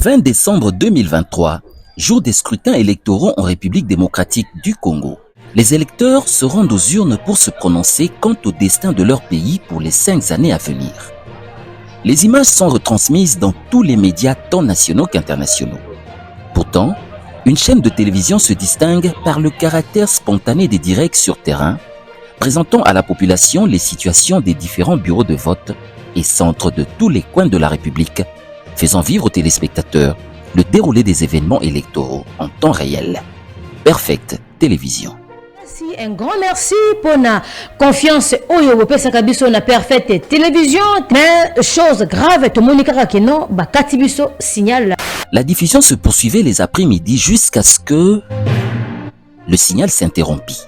20 décembre 2023, jour des scrutins électoraux en République démocratique du Congo. Les électeurs se rendent aux urnes pour se prononcer quant au destin de leur pays pour les 5 années à venir. Les images sont retransmises dans tous les médias tant nationaux qu'internationaux. Pourtant, une chaîne de télévision se distingue par le caractère spontané des directs sur terrain, présentant à la population les situations des différents bureaux de vote et centres de tous les coins de la République, faisant vivre aux téléspectateurs le déroulé des événements électoraux en temps réel. Perfect Télévision. Un grand merci pour la confiance au Pesakabiso na Perfect Télévision. Mais chose grave, tout le monde qui non, Katibiso signal. La diffusion se poursuivait les après-midi jusqu'à ce que le signal s'interrompit.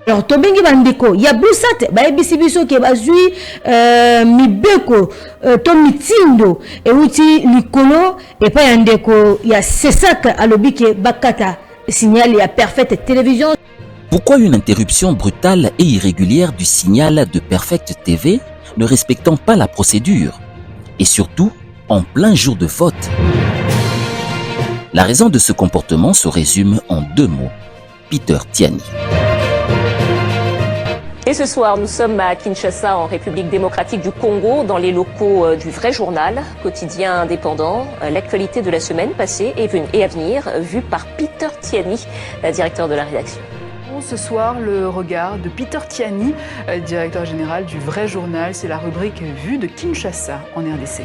Alors, Tobengi Bandeko, il y a Boussat, Bisibiso qui bazui, Mibeko, Tomitindo, et Uti Likolo, et pas Yandeko, il y a Sesak à l'obike Bakata, signal, il y a Perfect Télévision. Pourquoi une interruption brutale et irrégulière du signal de Perfect TV, ne respectant pas la procédure, et surtout en plein jour de vote? La raison de ce comportement se résume en 2 mots: Peter Tiani. Et ce soir, nous sommes à Kinshasa, en République démocratique du Congo, dans les locaux du Vrai Journal, quotidien indépendant. L'actualité de la semaine passée et à venir, vue par Peter Tiani, directeur de la rédaction. Ce soir, le regard de Peter Tiani, directeur général du Vrai Journal. C'est la rubrique Vue de Kinshasa en RDC.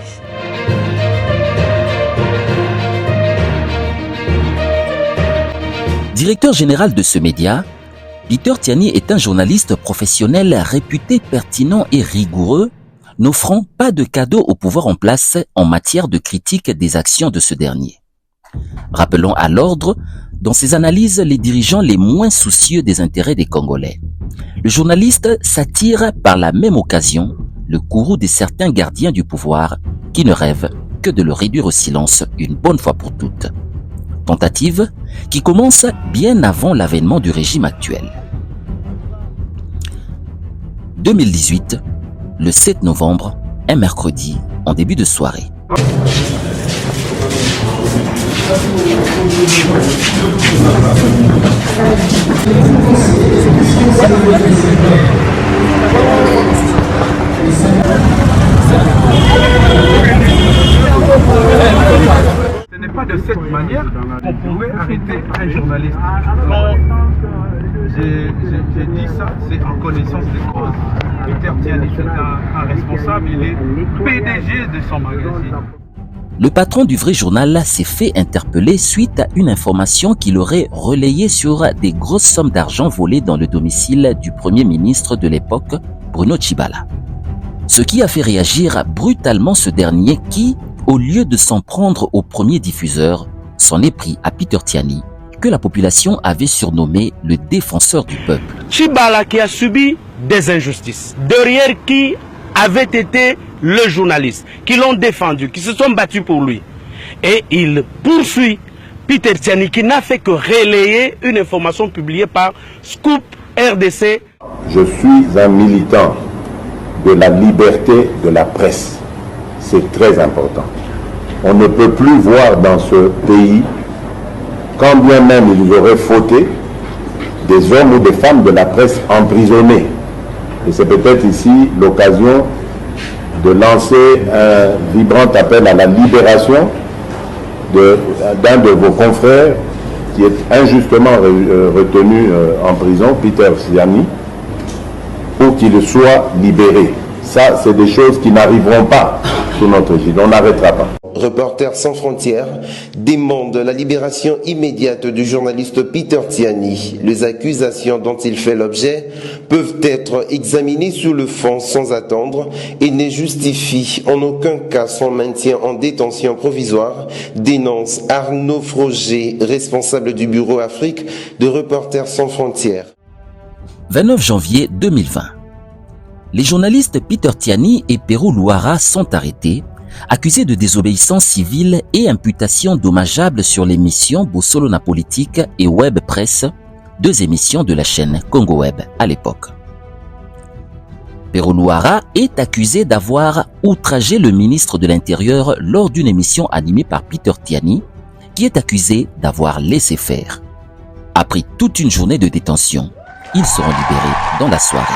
Directeur général de ce média, Peter Tiani est un journaliste professionnel réputé pertinent et rigoureux, n'offrant pas de cadeau au pouvoir en place en matière de critique des actions de ce dernier. Rappelons à l'ordre, dans ses analyses, les dirigeants les moins soucieux des intérêts des Congolais. Le journaliste s'attire par la même occasion le courroux de certains gardiens du pouvoir qui ne rêvent que de le réduire au silence une bonne fois pour toutes. Tentative qui commence bien avant l'avènement du régime actuel. 2018, le 7 novembre, un mercredi, en début de soirée. Ce n'est pas de cette manière qu'on pouvait arrêter un journaliste. J'ai dit ça, c'est en connaissance de cause. Peter Tiani, c'est un responsable, il est PDG de son magazine. Le patron du Vrai Journal s'est fait interpeller suite à une information qu'il aurait relayée sur des grosses sommes d'argent volées dans le domicile du Premier ministre de l'époque, Bruno Tshibala. Ce qui a fait réagir brutalement ce dernier qui, au lieu de s'en prendre au premier diffuseur, s'en est pris à Peter Tiani, que la population avait surnommé le défenseur du peuple. Tshibala qui a subi des injustices, derrière qui avait été le journaliste, qui l'ont défendu, qui se sont battus pour lui. Et il poursuit Peter Tiani qui n'a fait que relayer une information publiée par Scoop RDC. Je suis un militant de la liberté de la presse. C'est très important. On ne peut plus voir dans ce pays, quand bien même ils auraient fauté, des hommes ou des femmes de la presse emprisonnés. Et c'est peut-être ici l'occasion de lancer un vibrant appel à la libération d'un de vos confrères qui est injustement retenu en prison, Peter Tiani, pour qu'il soit libéré. Ça, c'est des choses qui n'arriveront pas sous notre égide. On n'arrêtera pas. Reporters sans frontières demande la libération immédiate du journaliste Peter Tiani. Les accusations dont il fait l'objet peuvent être examinées sur le fond sans attendre et ne justifient en aucun cas son maintien en détention provisoire, dénonce Arnaud Froger, responsable du bureau Afrique de Reporters sans frontières. 29 janvier 2020. Les journalistes Peter Tiani et Pero Louara sont arrêtés, accusés de désobéissance civile et imputation dommageable sur l'émission Bossolona Politique et Web Presse, 2 émissions de la chaîne Congo Web à l'époque. Perolouara est accusé d'avoir outragé le ministre de l'Intérieur lors d'une émission animée par Peter Tiani, qui est accusé d'avoir laissé faire. Après toute une journée de détention, ils seront libérés dans la soirée.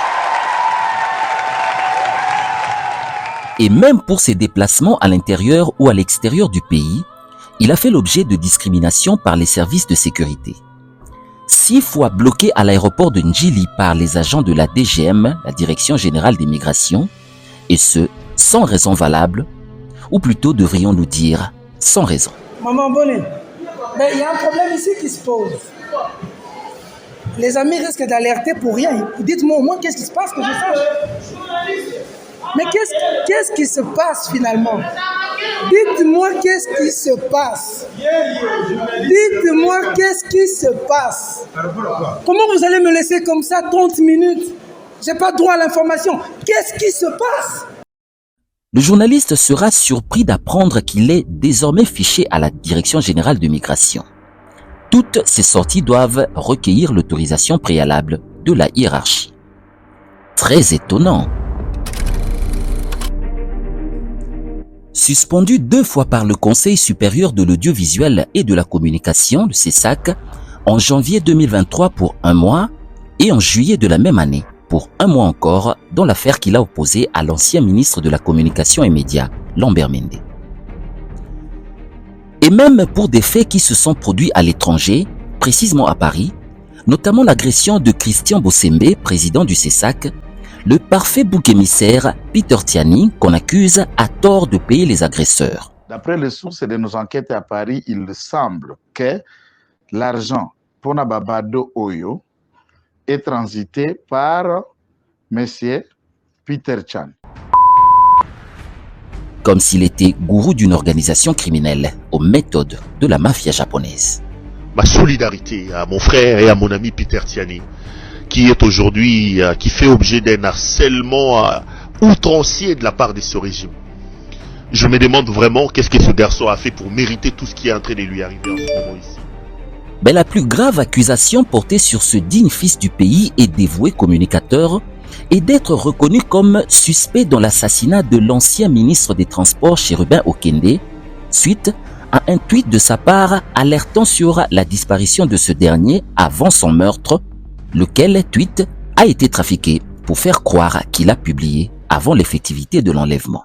Et même pour ses déplacements à l'intérieur ou à l'extérieur du pays, il a fait l'objet de discrimination par les services de sécurité. 6 fois bloqué à l'aéroport de Njili par les agents de la DGM, la Direction Générale des Migrations, et ce, sans raison valable, ou plutôt devrions-nous dire, sans raison. Maman Bonnet, mais il y a un problème ici qui se pose. Les amis risquent d'alerter pour rien. Dites-moi au moins qu'est-ce qui se passe que je sache. Mais qu'est-ce qui se passe finalement? Dites-moi qu'est-ce qui se passe. Dites-moi qu'est-ce qui se passe. Comment vous allez me laisser comme ça 30 minutes? J'ai pas droit à l'information. Qu'est-ce qui se passe? Le journaliste sera surpris d'apprendre qu'il est désormais fiché à la Direction Générale de Migration. Toutes ces sorties doivent recueillir l'autorisation préalable de la hiérarchie. Très étonnant. Suspendu 2 fois par le Conseil supérieur de l'audiovisuel et de la communication, le CESAC, en janvier 2023 pour 1 mois et en juillet de la même année pour 1 mois encore dans l'affaire qu'il a opposée à l'ancien ministre de la Communication et Médias, Lambert Mende. Et même pour des faits qui se sont produits à l'étranger, précisément à Paris, notamment l'agression de Christian Bossembe, président du CESAC, le parfait bouc émissaire Peter Tiani, qu'on accuse à tort de payer les agresseurs. D'après les sources de nos enquêtes à Paris, il semble que l'argent pour Nababado Oyo est transité par M. Peter Tiani. Comme s'il était gourou d'une organisation criminelle aux méthodes de la mafia japonaise. Ma solidarité à mon frère et à mon ami Peter Tiani, qui est aujourd'hui, qui fait objet d'un harcèlement outrancier de la part de ce régime. Je me demande vraiment qu'est-ce que ce garçon a fait pour mériter tout ce qui est en train de lui arriver en ce moment ici. Mais la plus grave accusation portée sur ce digne fils du pays et dévoué communicateur est d'être reconnu comme suspect dans l'assassinat de l'ancien ministre des Transports Chérubin Okende, suite à un tweet de sa part alertant sur la disparition de ce dernier avant son meurtre, lequel tweet a été trafiqué pour faire croire qu'il a publié avant l'effectivité de l'enlèvement.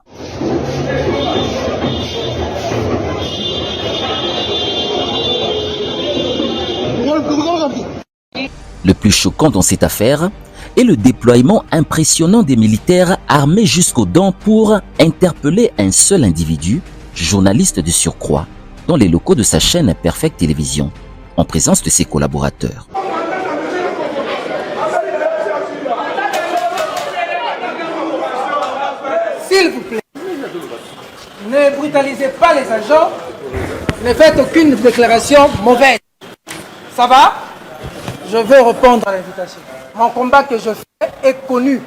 Le plus choquant dans cette affaire est le déploiement impressionnant des militaires armés jusqu'aux dents pour interpeller un seul individu, journaliste de surcroît, dans les locaux de sa chaîne Perfect Télévision, en présence de ses collaborateurs. S'il vous plaît, ne brutalisez pas les agents, ne faites aucune déclaration mauvaise. Ça va? Je veux répondre à l'invitation. Mon combat que je fais est connu.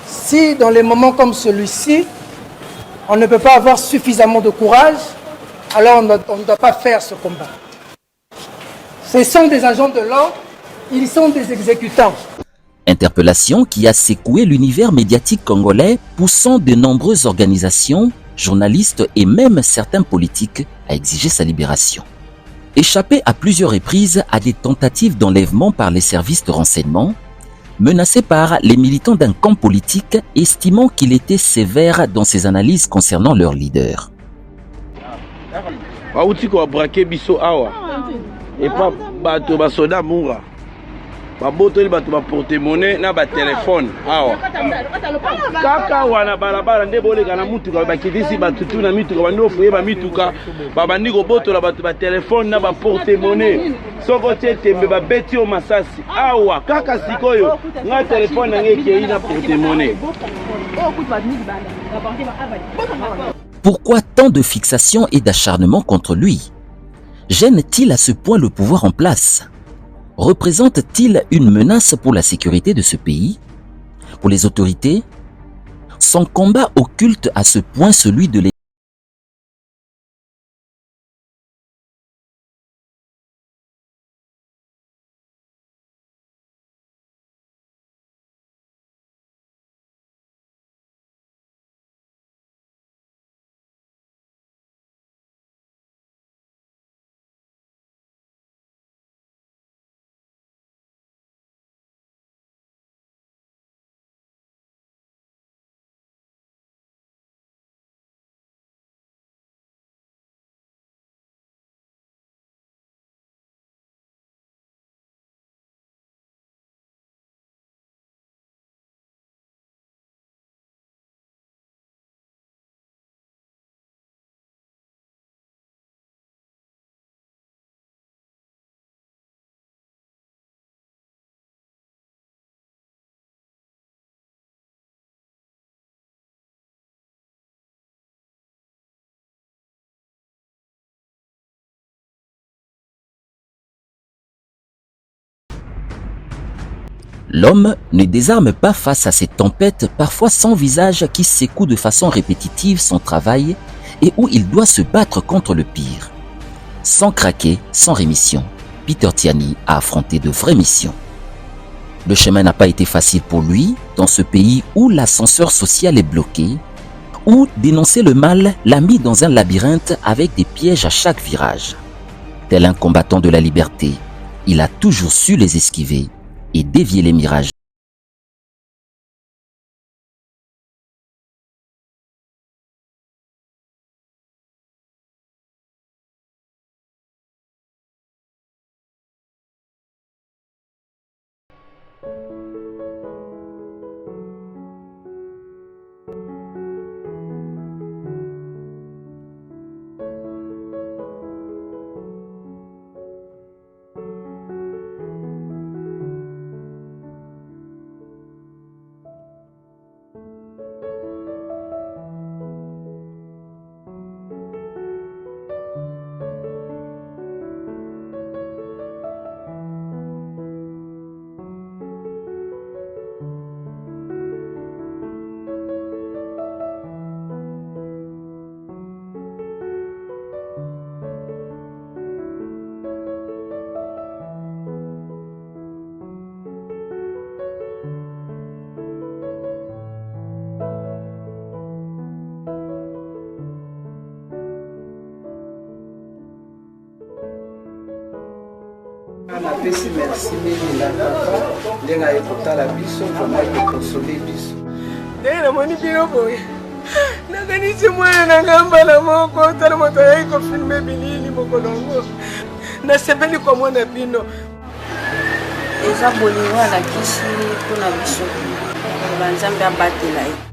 Si dans les moments comme celui-ci, on ne peut pas avoir suffisamment de courage, alors on ne doit pas faire ce combat. Ce sont des agents de l'ordre, ils sont des exécutants. Interpellation qui a secoué l'univers médiatique congolais, poussant de nombreuses organisations, journalistes et même certains politiques à exiger sa libération. Échappé à plusieurs reprises à des tentatives d'enlèvement par les services de renseignement, menacé par les militants d'un camp politique estimant qu'il était sévère dans ses analyses concernant leur leader. babotoli bato baportemone na batelefone awa kaka wana balabala nde boleka na mutuka bakitisi batutu na mituka bandi ofuyeba mituka babandi kobotola bato batelefone na baportemone soko tie tembe babeti yo masasi awa kaka sikoyo nga telefone nange ekei na portemone. Pourquoi tant de fixation et d'acharnement contre lui? Gêne-t-il à ce point le pouvoir en place? Représente-t-il une menace pour la sécurité de ce pays? Pour les autorités, son combat occulte à ce point celui de l'État. L'homme ne désarme pas face à ces tempêtes parfois sans visage qui secouent de façon répétitive son travail et où il doit se battre contre le pire. Sans craquer, sans rémission, Peter Tiani a affronté de vraies missions. Le chemin n'a pas été facile pour lui dans ce pays où l'ascenseur social est bloqué, où dénoncer le mal l'a mis dans un labyrinthe avec des pièges à chaque virage. Tel un combattant de la liberté, il a toujours su les esquiver et dévier les mirages. Napesi merci mingi na papa ndenge ayekotala biso vraimen ekokonsole biso ndenge namoni bino boye nakanisi mwana na nga mbala moko tala moto ayei kofilme bilili mokolo yango nasepeli komona bino eza bolingo alakisi mpona biso banzambe abatela ye.